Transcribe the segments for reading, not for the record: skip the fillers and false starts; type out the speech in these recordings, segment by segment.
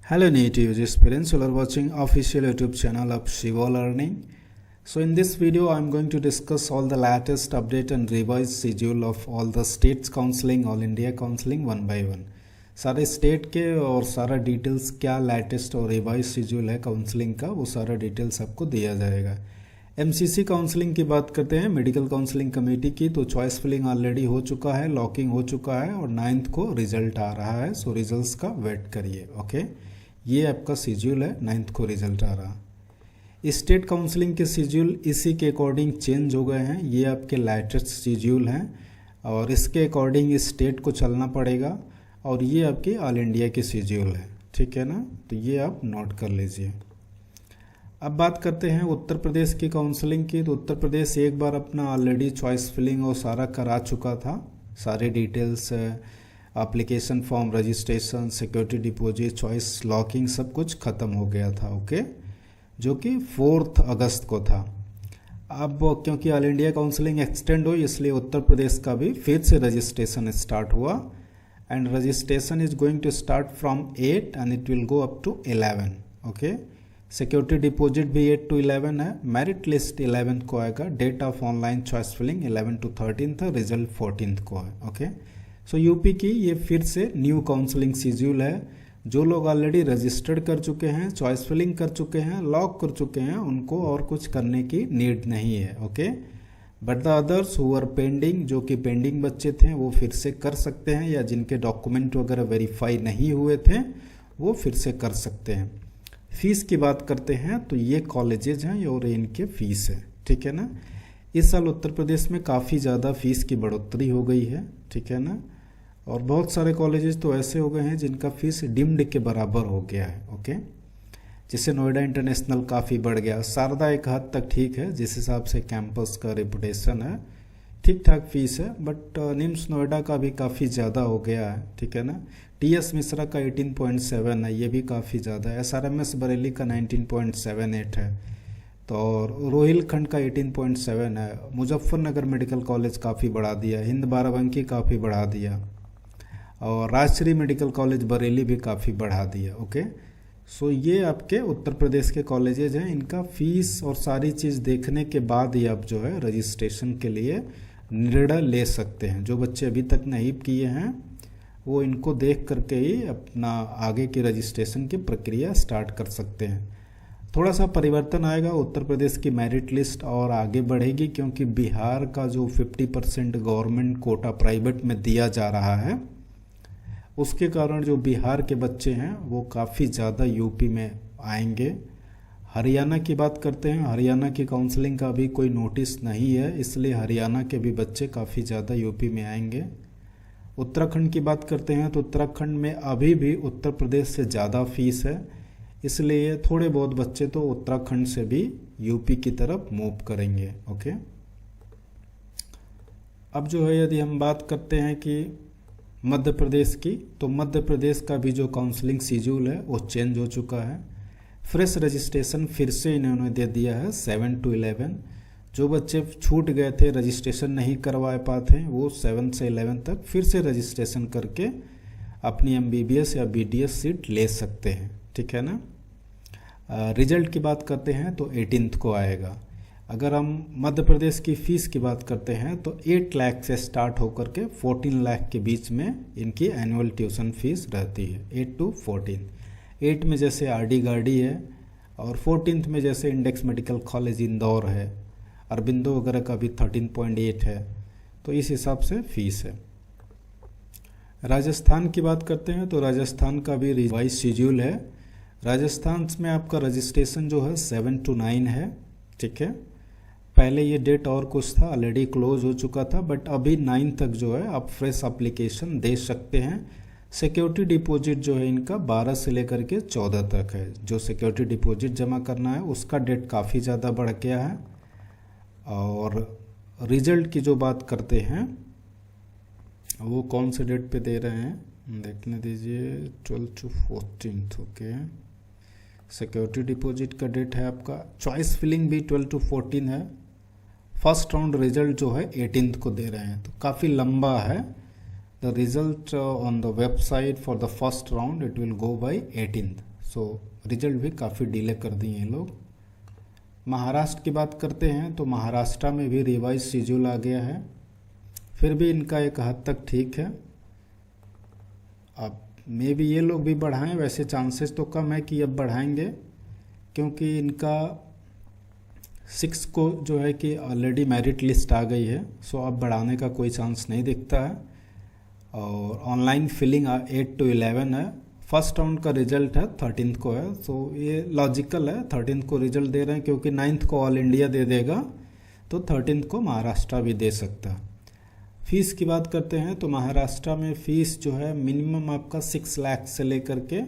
Hello native aspirants, you are watching official YouTube channel of Shiva Learning. So in this video I am going to discuss all the latest update and revised schedule of all the states counseling, all India counseling one by one. सारे state के और सारा details क्या latest और revise schedule है counselling का, वो सारा डिटेल्स आपको दिया जाएगा। एमसीसी काउंसलिंग की बात करते हैं, मेडिकल काउंसलिंग कमेटी की, तो चॉइस फिलिंग ऑलरेडी हो चुका है, लॉकिंग हो चुका है और 9th को रिजल्ट आ रहा है। सो रिजल्ट्स का वेट करिए। ओके, ये आपका शेड्यूल है, 9th को रिजल्ट आ रहा। स्टेट काउंसलिंग के शेड्यूल इसी के अकॉर्डिंग चेंज हो गए हैं। ये आपके लेटेस्ट शेड्यूल हैं और इसके अकॉर्डिंग इस स्टेट को चलना पड़ेगा और ये आपके ऑल इंडिया के शेड्यूल है, ठीक है ना। तो ये आप नोट कर लीजिए। अब बात करते हैं उत्तर प्रदेश की काउंसलिंग की। तो उत्तर प्रदेश एक बार अपना ऑलरेडी चॉइस फिलिंग और सारा करा चुका था। सारे details, application form, registration, security deposit, choice locking सब कुछ ख़त्म हो गया था। ओके, जो कि 4 अगस्त को था। अब क्योंकि ऑल इंडिया काउंसलिंग एक्सटेंड हुई इसलिए उत्तर प्रदेश का भी फिर से रजिस्ट्रेशन स्टार्ट हुआ and registration is going to start from 8 and it will go up to 11। Okay, security deposit भी 8 to 11 है। मेरिट लिस्ट 11 को आएगा। Date of online choice filling 11 to 13 था, रिजल्ट 14 को है। ओके, सो यूपी की ये फिर से न्यू काउंसलिंग शेड्यूल है। जो लोग ऑलरेडी रजिस्टर्ड कर चुके हैं, चॉइस फिलिंग कर चुके हैं, लॉक कर चुके हैं, उनको और कुछ करने की नीड नहीं है। Okay, but the others who are pending, जो कि पेंडिंग बच्चे थे, वो फिर से कर सकते हैं, या जिनके डॉक्यूमेंट वगैरह वेरीफाई नहीं हुए थे वो फिर से कर सकते हैं। फीस की बात करते हैं तो ये कॉलेजेज हैं और इनके फीस है, ठीक है ना। इस साल उत्तर प्रदेश में काफ़ी ज़्यादा फीस की बढ़ोतरी हो गई है, ठीक है ना। और बहुत सारे कॉलेजेस तो ऐसे हो गए हैं जिनका फीस डिम्ड के बराबर हो गया है। ओके, जैसे नोएडा इंटरनेशनल काफ़ी बढ़ गया, शारदा एक हद तक ठीक है, जिस हिसाब से कैंपस का रेपुटेशन है, ठीक ठाक फीस है। बट निम्स नोएडा का भी काफ़ी ज़्यादा हो गया है, ठीक है ना। टीएस मिश्रा का 18.7 है, ये भी काफ़ी ज़्यादा है। एसआरएमएस बरेली का 19.78 है, तो रोहिलखंड का 18.7 है। मुजफ्फरनगर मेडिकल कॉलेज काफ़ी बढ़ा दिया, हिंद बाराबंकी काफ़ी बढ़ा दिया और राजश्री मेडिकल कॉलेज बरेली भी काफ़ी बढ़ा दिया। ओके, सो ये आपके उत्तर प्रदेश के कॉलेजेज हैं। इनका फीस और सारी चीज़ देखने के बाद ही आप जो है रजिस्ट्रेशन के लिए निर्णय ले सकते हैं। जो बच्चे अभी तक नहीं किए हैं वो इनको देख करके ही अपना आगे की रजिस्ट्रेशन की प्रक्रिया स्टार्ट कर सकते हैं। थोड़ा सा परिवर्तन आएगा, उत्तर प्रदेश की मेरिट लिस्ट और आगे बढ़ेगी, क्योंकि बिहार का जो 50% गवर्नमेंट कोटा प्राइवेट में दिया जा रहा है, उसके कारण जो बिहार के बच्चे हैं वो काफ़ी ज़्यादा यूपी में आएंगे। हरियाणा की बात करते हैं, हरियाणा की काउंसलिंग का अभी कोई नोटिस नहीं है, इसलिए हरियाणा के भी बच्चे काफ़ी ज़्यादा यूपी में आएंगे। उत्तराखंड की बात करते हैं तो उत्तराखंड में अभी भी उत्तर प्रदेश से ज़्यादा फीस है, इसलिए थोड़े बहुत बच्चे तो उत्तराखंड से भी यूपी की तरफ मूव करेंगे। ओके, अब जो है यदि हम बात करते हैं कि मध्य प्रदेश की, तो मध्य प्रदेश का भी जो काउंसलिंग शेड्यूल है वो चेंज हो चुका है। फ्रेश रजिस्ट्रेशन फिर से इन्होंने दे दिया है 7 to 11। जो बच्चे छूट गए थे, रजिस्ट्रेशन नहीं करवा पाते, वो 7 से 11 तक फिर से रजिस्ट्रेशन करके अपनी एमबीबीएस या बीडीएस सीट ले सकते हैं, ठीक है ना। रिजल्ट की बात करते हैं तो 18th को आएगा। अगर हम मध्य प्रदेश की फ़ीस की बात करते हैं तो 8 लाख से स्टार्ट होकर के 14 लाख के बीच में इनकी एनुअल ट्यूशन फीस रहती है, 8 to 14। 8 में जैसे आरडी गार्डी है और 14th में जैसे इंडेक्स मेडिकल कॉलेज इंदौर है, अरबिंदो वगैरह का भी 13.8 है, तो इस हिसाब से फीस है। राजस्थान की बात करते हैं तो राजस्थान का भी रिवाइज शेड्यूल है। राजस्थान में आपका रजिस्ट्रेशन जो है 7 to 9 है, ठीक है। पहले ये डेट और कुछ था, ऑलरेडी क्लोज हो चुका था, बट अभी 9 तक जो है आप फ्रेश एप्लीकेशन दे सकते हैं। सिक्योरिटी डिपॉजिट जो है इनका 12 से लेकर के 14 तक है। जो सिक्योरिटी डिपॉजिट जमा करना है उसका डेट काफ़ी ज़्यादा बढ़ गया है। और रिजल्ट की जो बात करते हैं वो कौन से डेट पे दे रहे हैं देखने दीजिए, 12 to 14। ओके, सिक्योरिटी डिपॉजिट का डेट है आपका। चॉइस फिलिंग भी 12 to 14 है। फर्स्ट राउंड रिजल्ट जो है 18th को दे रहे हैं, तो काफ़ी लंबा है। The result on the website for the first round it will go by 18th. So result भी काफ़ी डिले कर दिए हैं लोग। महाराष्ट्र की बात करते हैं तो महाराष्ट्र में भी रिवाइज शेड्यूल आ गया है, फिर भी इनका एक हद तक ठीक है। अब मे भी ये लोग भी बढ़ाएं, वैसे चांसेस तो कम है कि अब बढ़ाएंगे, क्योंकि इनका 6 को जो है कि ऑलरेडी मेरिट लिस्ट आ गई है, सो अब बढ़ाने का कोई चांस नहीं दिखता है। और ऑनलाइन फिलिंग 8 to 11 है। फर्स्ट राउंड का रिजल्ट है 13 को है, सो ये लॉजिकल है 13 को रिजल्ट दे रहे हैं, क्योंकि 9 को ऑल इंडिया दे देगा तो 13 को महाराष्ट्र भी दे सकता है। फीस की बात करते हैं तो महाराष्ट्र में फ़ीस जो है मिनिमम आपका 6 लाख से लेकर के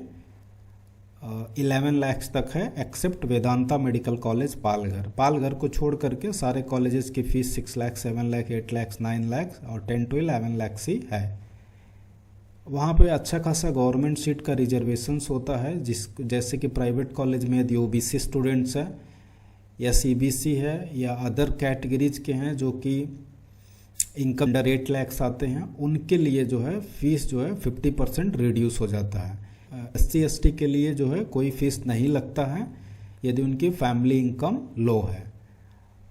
11 लाख तक है, except Vedanta medical college Palghar को छोड़ करके सारे कॉलेजेस की फ़ीस 6 लाख, 7 लाख, 8 लाख, 9 लाख और 10 to 11 लाख ही है। वहाँ पे अच्छा खासा गवर्नमेंट सीट का रिजर्वेशंस होता है, जैसे कि प्राइवेट कॉलेज में यदि ओबीसी स्टूडेंट्स हैं या सीबीसी है या अदर कैटेगरीज के हैं जो कि इनकम अंडर 8 लाख आते हैं, उनके लिए जो है फीस जो है 50% रिड्यूस हो जाता है। SC ST के लिए जो है कोई फीस नहीं लगता है यदि उनकी फैमिली इनकम लो है,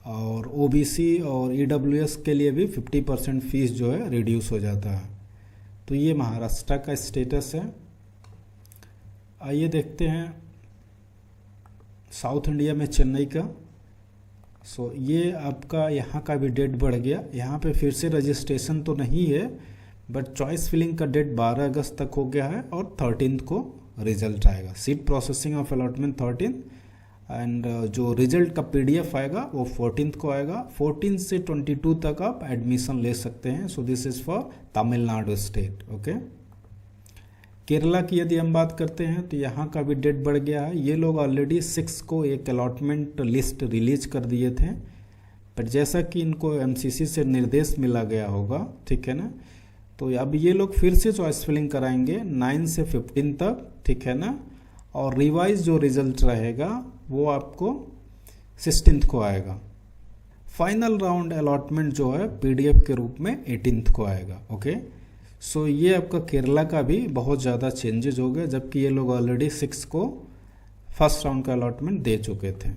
और OBC और EWS के लिए भी 50% फीस जो है रिड्यूस हो जाता है। तो ये महाराष्ट्र का स्टेटस है। आइए देखते हैं साउथ इंडिया में चेन्नई का। सो ये आपका यहाँ का भी डेट बढ़ गया, यहाँ पे फिर से रजिस्ट्रेशन तो नहीं है, बट चॉइस फिलिंग का डेट 12 अगस्त तक हो गया है और 13 को रिजल्ट आएगा। Seat processing of allotment 13 and जो रिजल्ट का PDF आएगा वो 14 को आएगा। 14 से 22 तक आप एडमिशन ले सकते हैं। So this is for Tamil Nadu state. Okay, Kerala की यदि हम बात करते हैं तो यहाँ का भी डेट बढ़ गया है। ये लोग ऑलरेडी 6 को एक अलॉटमेंट लिस्ट रिलीज कर दिए थे, बट जैसा कि इनको MCC से निर्देश मिला गया होगा, ठीक है ना, तो अब ये लोग फिर से चॉइस फिलिंग कराएंगे 9 से 15 तक, ठीक है ना, और रिवाइज जो रिजल्ट रहेगा वो आपको 16 को आएगा। फाइनल राउंड अलॉटमेंट जो है PDF के रूप में 18 को आएगा। ओके, सो ये आपका केरला का भी बहुत ज़्यादा चेंजेज हो गए, जबकि ये लोग ऑलरेडी 6 को फर्स्ट राउंड का अलॉटमेंट दे चुके थे।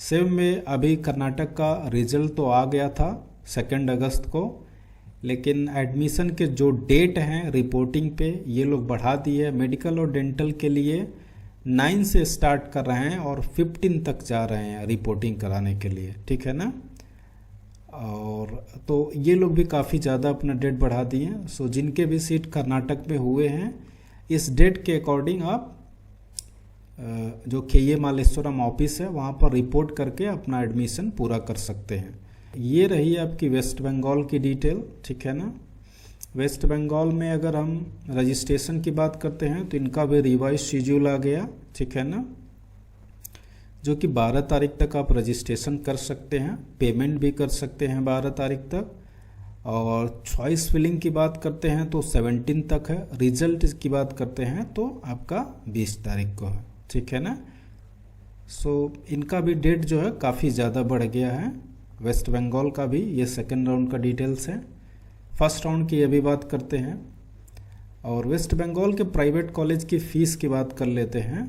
सेम में अभी कर्नाटक का रिजल्ट तो आ गया था 2 अगस्त को, लेकिन एडमिशन के जो डेट हैं रिपोर्टिंग पे ये लोग बढ़ा दिए। मेडिकल और डेंटल के लिए 9 से स्टार्ट कर रहे हैं और 15 तक जा रहे हैं रिपोर्टिंग कराने के लिए, ठीक है ना। और तो ये लोग भी काफ़ी ज़्यादा अपना डेट बढ़ा दिए हैं। सो जिनके भी सीट कर्नाटक में हुए हैं, इस डेट के अकॉर्डिंग आप जो KA मालेश्वरम ऑफिस है वहाँ पर रिपोर्ट करके अपना एडमिशन पूरा कर सकते हैं। ये रही आपकी वेस्ट बंगाल की डिटेल, ठीक है ना। वेस्ट बंगाल में अगर हम रजिस्ट्रेशन की बात करते हैं तो इनका भी रिवाइज शेड्यूल आ गया, ठीक है ना, जो कि 12 तारीख तक आप रजिस्ट्रेशन कर सकते हैं, पेमेंट भी कर सकते हैं 12 तारीख तक। और चॉइस फिलिंग की बात करते हैं तो 17 तक है। रिजल्ट की बात करते हैं तो आपका 20 तारीख को है, ठीक है ना। सो इनका भी डेट जो है काफ़ी ज़्यादा बढ़ गया है। वेस्ट बंगाल का भी ये 2nd राउंड का डिटेल्स है। फर्स्ट राउंड की अभी बात करते हैं। और वेस्ट बंगाल के प्राइवेट कॉलेज की फ़ीस की बात कर लेते हैं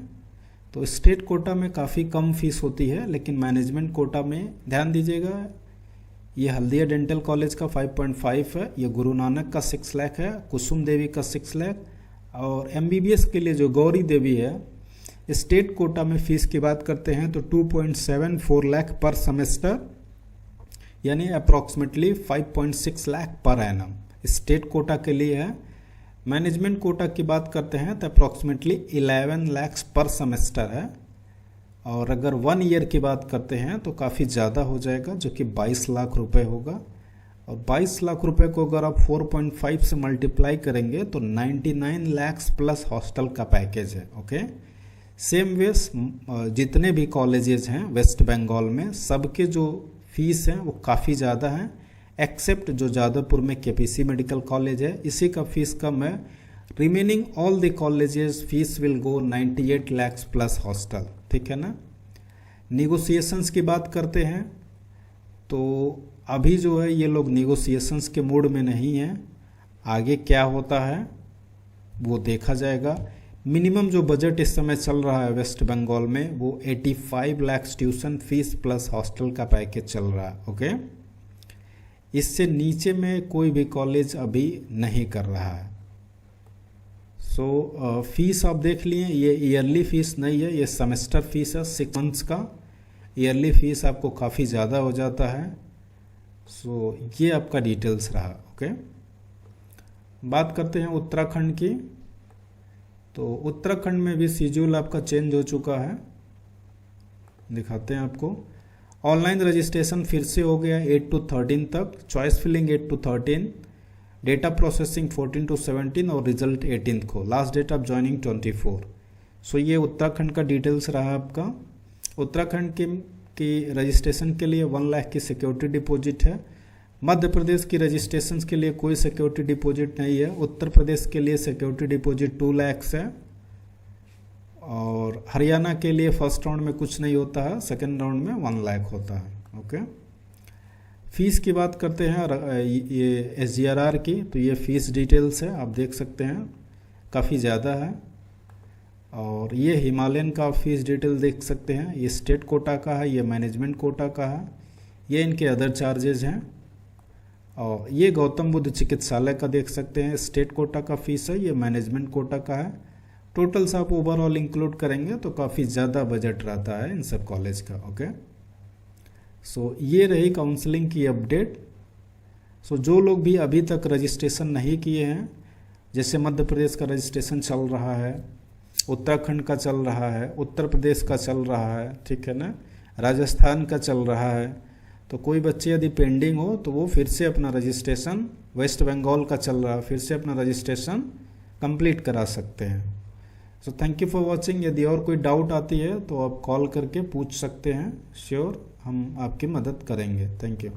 तो स्टेट कोटा में काफ़ी कम फीस होती है, लेकिन मैनेजमेंट कोटा में ध्यान दीजिएगा, ये हल्दिया डेंटल कॉलेज का 5.5 है, ये गुरु नानक का 6 लाख है, कुसुम देवी का 6 लाख, और MBBS के लिए जो गौरी देवी है स्टेट कोटा में फ़ीस की बात करते हैं तो 2.74 लाख पर सेमेस्टर, यानी approximately 5.6 lakh per annum state quota के लिए है। मैनेजमेंट कोटा की बात करते हैं तो अप्रॉक्सीमेटली 11 लाख पर सेमेस्टर है। और अगर 1 ईयर की बात करते हैं तो काफ़ी ज़्यादा हो जाएगा, जो कि 22 लाख रुपए होगा। और 22 लाख रुपए को अगर आप 4.5 से मल्टीप्लाई करेंगे तो 99 लाख प्लस हॉस्टल का पैकेज है। ओके, सेम वेस जितने भी कॉलेजेस हैं वेस्ट बंगाल में सबके जो फीस हैं वो काफ़ी ज़्यादा हैं, एक्सेप्ट जो जादवपुर में KPC मेडिकल कॉलेज है, इसी का फीस कम है। Remaining all the colleges fees will go 98 lakh plus hostel, ठीक है ना। निगोसिएशंस की बात करते हैं तो अभी जो है ये लोग निगोसिएशंस के मूड में नहीं हैं, आगे क्या होता है वो देखा जाएगा। मिनिमम जो बजट इस समय चल रहा है वेस्ट बंगाल में वो 85 lakh tuition fees plus hostel का पैकेज चल रहा है। ओके, इससे नीचे में कोई भी कॉलेज अभी नहीं कर रहा है। सो फीस आप देख लिए, ये ईयरली फीस नहीं है, ये सेमेस्टर फीस है 6 मंथ्स का। ईयरली फीस आपको काफ़ी ज़्यादा हो जाता है। सो ये आपका डिटेल्स रहा। ओके, बात करते हैं उत्तराखंड की। तो उत्तराखंड में भी शेड्यूल आपका चेंज हो चुका है, दिखाते हैं आपको। ऑनलाइन रजिस्ट्रेशन फिर से हो गया 8 to 13 तक, choice filling 8 to 13, data processing 14 to 17 और रिजल्ट 18 को। Last date of joining 24। So ये उत्तराखंड का डिटेल्स रहा आपका। उत्तराखंड की रजिस्ट्रेशन के लिए 1 लाख की सिक्योरिटी डिपॉजिट है। मध्य प्रदेश की रजिस्ट्रेशन के लिए कोई सिक्योरिटी डिपॉजिट नहीं है। उत्तर प्रदेश के लिए सिक्योरिटी डिपॉजिट 2 लाख है और हरियाणा के लिए फर्स्ट राउंड में कुछ नहीं होता है, सेकेंड राउंड में 1 लाख होता है। ओके, फीस की बात करते हैं ये SGRR की। तो ये फीस डिटेल्स है, आप देख सकते हैं काफ़ी ज़्यादा है। और ये हिमालयन का फीस डिटेल देख सकते हैं, ये स्टेट कोटा का है, ये मैनेजमेंट कोटा का है, ये इनके अदर चार्जेज हैं। और ये गौतम बुद्ध चिकित्सालय का देख सकते हैं, स्टेट कोटा का फीस है, ये मैनेजमेंट कोटा का है। टोटल्स आप ओवरऑल इंक्लूड करेंगे तो काफ़ी ज़्यादा बजट रहता है इन सब कॉलेज का। ओके, सो ये रही काउंसलिंग की अपडेट। सो जो लोग भी अभी तक रजिस्ट्रेशन नहीं किए हैं, जैसे मध्य प्रदेश का रजिस्ट्रेशन चल रहा है, उत्तराखंड का चल रहा है, उत्तर प्रदेश का चल रहा है, ठीक है ना, राजस्थान का चल रहा है, तो कोई बच्चे यदि पेंडिंग हो तो वो फिर से अपना रजिस्ट्रेशन, वेस्ट बंगाल का चल रहा है, फिर से अपना रजिस्ट्रेशन कंप्लीट करा सकते हैं। So thank you for watching. यदि और कोई डाउट आती है तो आप कॉल करके पूछ सकते हैं, श्योर हम आपकी मदद करेंगे। Thank you.